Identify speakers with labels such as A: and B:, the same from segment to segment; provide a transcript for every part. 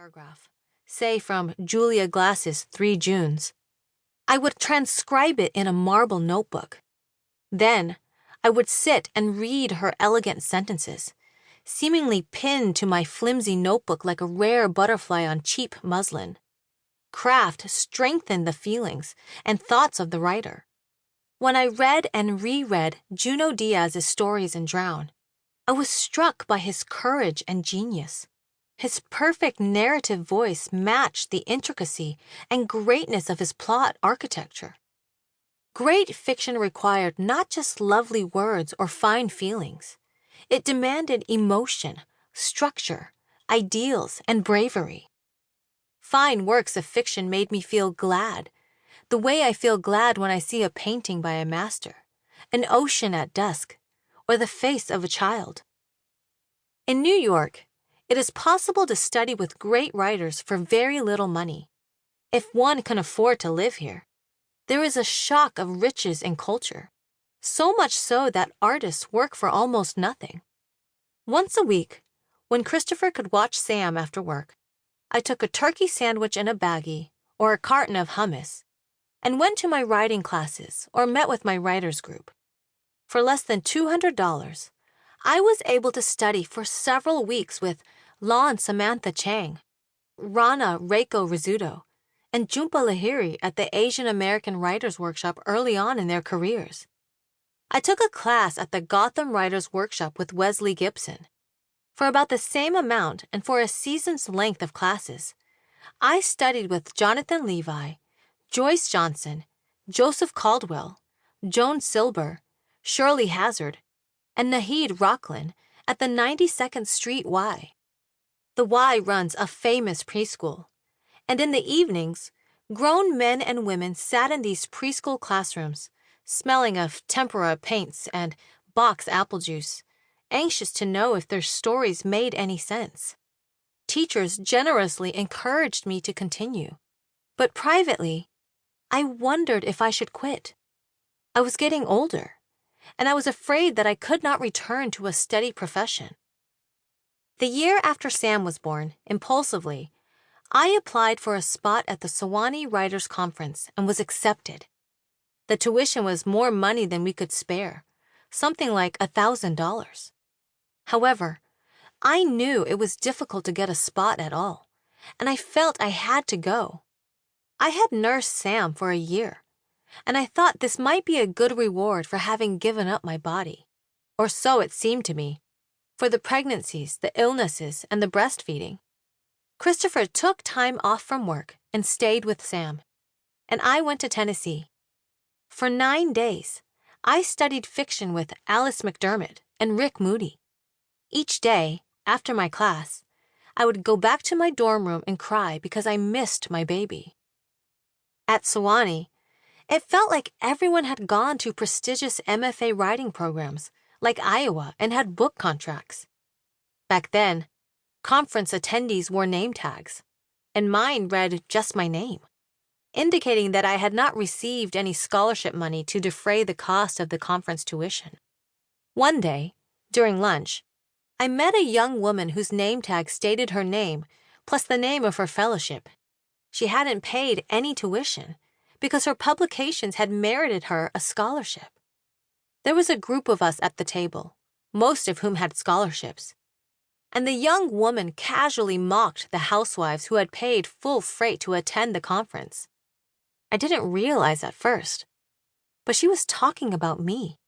A: paragraph, say from Julia Glass's 3 Junes. I would transcribe it in a marble notebook. Then, I would sit and read her elegant sentences, seemingly pinned to my flimsy notebook like a rare butterfly on cheap muslin. Craft strengthened the feelings and thoughts of the writer. When I read and reread Junot Diaz's stories in Drown, I was struck by his courage and genius. His perfect narrative voice matched the intricacy and greatness of his plot architecture. Great fiction required not just lovely words or fine feelings. It demanded emotion, structure, ideals, and bravery. Fine works of fiction made me feel glad, the way I feel glad when I see a painting by a master, an ocean at dusk, or the face of a child. In New York, it is possible to study with great writers for very little money. If one can afford to live here, there is a shock of riches and culture, so much so that artists work for almost nothing. Once a week, when Christopher could watch Sam after work, I took a turkey sandwich in a baggie or a carton of hummus and went to my writing classes or met with my writers group. For less than $200, I was able to study for several weeks with Lon Samantha Chang, Rana Reiko Rizzuto, and Jhumpa Lahiri at the Asian American Writers Workshop early on in their careers. I took a class at the Gotham Writers Workshop with Wesley Gibson. For about the same amount and for a season's length of classes, I studied with Jonathan Levi, Joyce Johnson, Joseph Caldwell, Joan Silber, Shirley Hazard, and Nahid Rocklin at the 92nd Street Y. The Y runs a famous preschool, and in the evenings, grown men and women sat in these preschool classrooms, smelling of tempera paints and box apple juice, anxious to know if their stories made any sense. Teachers generously encouraged me to continue, but privately, I wondered if I should quit. I was getting older, and I was afraid that I could not return to a steady profession. The year after Sam was born, impulsively, I applied for a spot at the Sewanee Writers' Conference and was accepted. The tuition was more money than we could spare, something like $1,000. However, I knew it was difficult to get a spot at all, and I felt I had to go. I had nursed Sam for a year, and I thought this might be a good reward for having given up my body, or so it seemed to me, for the pregnancies, the illnesses, and the breastfeeding. Christopher took time off from work and stayed with Sam, and I went to Tennessee. For 9 days, I studied fiction with Alice McDermott and Rick Moody. Each day, after my class, I would go back to my dorm room and cry because I missed my baby. At Sewanee, it felt like everyone had gone to prestigious MFA writing programs, like Iowa, and had book contracts. Back then, conference attendees wore name tags, and mine read just my name, indicating that I had not received any scholarship money to defray the cost of the conference tuition. One day, during lunch, I met a young woman whose name tag stated her name plus the name of her fellowship. She hadn't paid any tuition because her publications had merited her a scholarship. There was a group of us at the table, most of whom had scholarships, and the young woman casually mocked the housewives who had paid full freight to attend the conference. I didn't realize at first, but she was talking about me.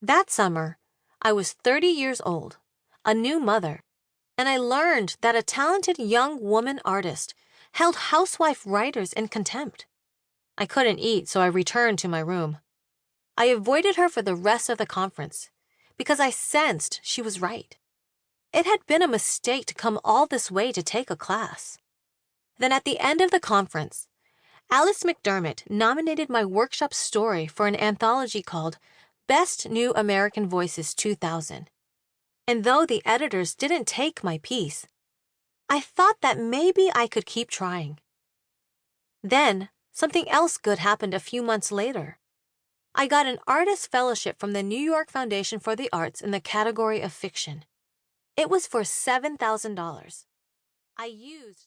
A: That summer, I was 30 years old, a new mother, and I learned that a talented young woman artist held housewife writers in contempt. I couldn't eat, so I returned to my room. I avoided her for the rest of the conference because I sensed she was right. It had been a mistake to come all this way to take a class. Then at the end of the conference, Alice McDermott nominated my workshop story for an anthology called Best New American Voices 2000. And though the editors didn't take my piece, I thought that maybe I could keep trying. Then, something else good happened a few months later. I got an artist fellowship from the New York Foundation for the Arts in the category of fiction. It was for $7,000. I used